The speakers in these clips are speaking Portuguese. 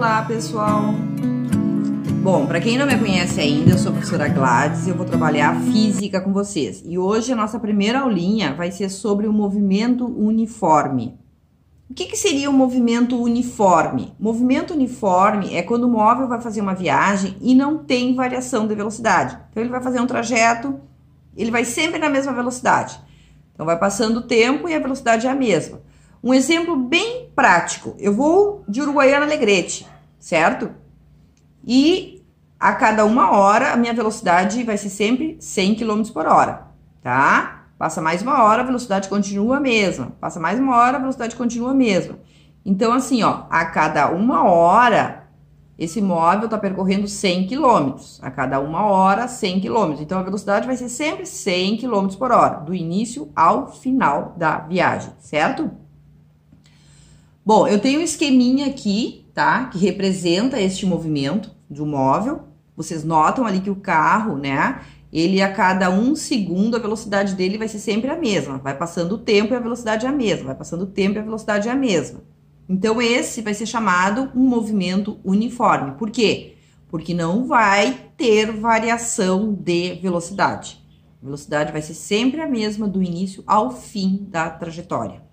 Olá, pessoal! Bom, para quem não me conhece ainda, eu sou a professora Gladys e eu vou trabalhar física com vocês. E hoje a nossa primeira aulinha vai ser sobre o movimento uniforme. O que seria o movimento uniforme? Movimento uniforme é quando o móvel vai fazer uma viagem e não tem variação de velocidade. Então, ele vai fazer um trajeto, ele vai sempre na mesma velocidade. Então, vai passando o tempo e a velocidade é a mesma. Um exemplo bem prático. Eu vou de Uruguaiana a Alegrete, certo? E a cada 1 hora, a minha velocidade vai ser sempre 100 km por hora, tá? Passa mais 1 hora, a velocidade continua a mesma. Passa mais 1 hora, a velocidade continua a mesma. Então, assim, ó, a cada 1 hora, esse móvel tá percorrendo 100 km. A cada 1 hora, 100 km. Então, a velocidade vai ser sempre 100 km por hora, do início ao final da viagem, certo? Bom, eu tenho um esqueminha aqui, tá? Que representa este movimento do móvel. Vocês notam ali que o carro, né? Ele, a cada 1 segundo, a velocidade dele vai ser sempre a mesma. Vai passando o tempo e a velocidade é a mesma. Vai passando o tempo e a velocidade é a mesma. Então, esse vai ser chamado um movimento uniforme. Por quê? Porque não vai ter variação de velocidade. A velocidade vai ser sempre a mesma do início ao fim da trajetória.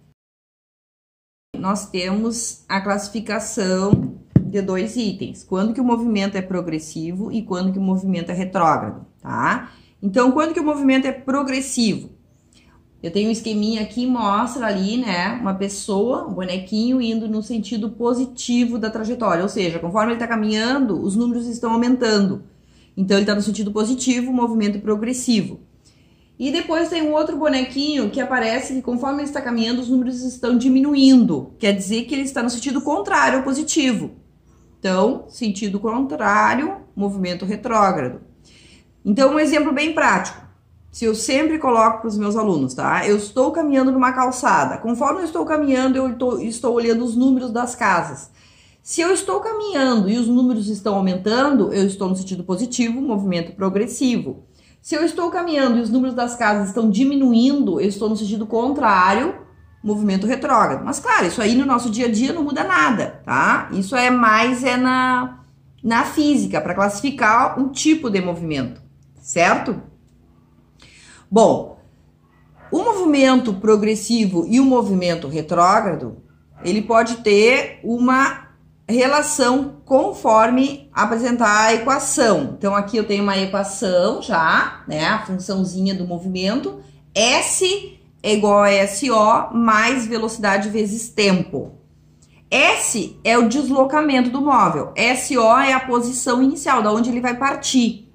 Nós temos a classificação de 2 itens. Quando que o movimento é progressivo e quando que o movimento é retrógrado, tá? Então, quando que o movimento é progressivo? Eu tenho um esqueminha aqui, mostra ali, né, uma pessoa, um bonequinho indo no sentido positivo da trajetória. Ou seja, conforme ele tá caminhando, os números estão aumentando. Então, ele tá no sentido positivo, movimento progressivo. E depois tem um outro bonequinho que aparece que conforme ele está caminhando, os números estão diminuindo. Quer dizer que ele está no sentido contrário ao positivo. Então, sentido contrário, movimento retrógrado. Então, um exemplo bem prático. Se eu sempre coloco para os meus alunos, tá? Eu estou caminhando numa calçada. Conforme eu estou caminhando, eu estou olhando os números das casas. Se eu estou caminhando e os números estão aumentando, eu estou no sentido positivo, movimento progressivo. Se eu estou caminhando e os números das casas estão diminuindo, eu estou no sentido contrário, movimento retrógrado. Mas, claro, isso aí no nosso dia a dia não muda nada, tá? Isso é mais na física, para classificar um tipo de movimento, certo? Bom, o movimento progressivo e o movimento retrógrado, ele pode ter uma relação conforme apresentar a equação. Então, aqui eu tenho uma equação já, né? A funçãozinha do movimento. S é igual a SO mais velocidade vezes tempo. S é o deslocamento do móvel. SO é a posição inicial, da onde ele vai partir.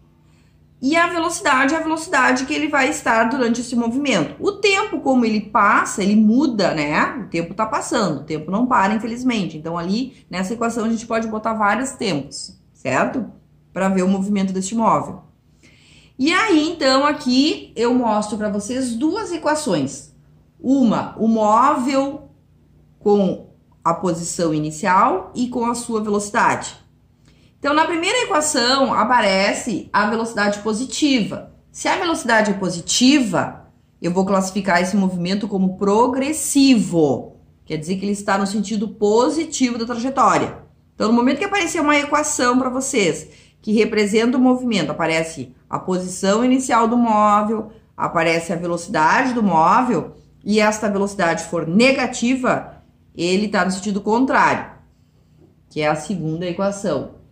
E a velocidade é a velocidade que ele vai estar durante esse movimento. O tempo, como ele passa, ele muda, né? O tempo tá passando, o tempo não para, infelizmente. Então, ali, nessa equação, a gente pode botar vários tempos, certo? Para ver o movimento deste móvel. E aí, então, aqui eu mostro para vocês 2 equações. Uma, o móvel com a posição inicial e com a sua velocidade. Então, na primeira equação, aparece a velocidade positiva. Se a velocidade é positiva, eu vou classificar esse movimento como progressivo. Quer dizer que ele está no sentido positivo da trajetória. Então, no momento que aparecer uma equação para vocês, que representa o movimento, aparece a posição inicial do móvel, aparece a velocidade do móvel, e esta velocidade for negativa, ele está no sentido contrário, que é a segunda equação.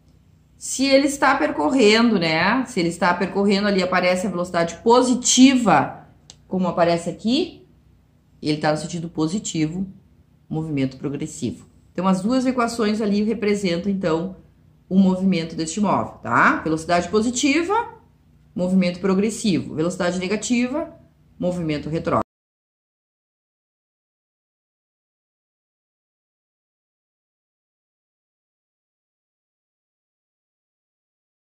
Se ele está percorrendo, né? Se ele está percorrendo ali, aparece a velocidade positiva, como aparece aqui, ele está no sentido positivo, movimento progressivo. Então, as 2 equações ali representam, então, o movimento deste móvel, tá? Velocidade positiva, movimento progressivo. Velocidade negativa, movimento retrógrado.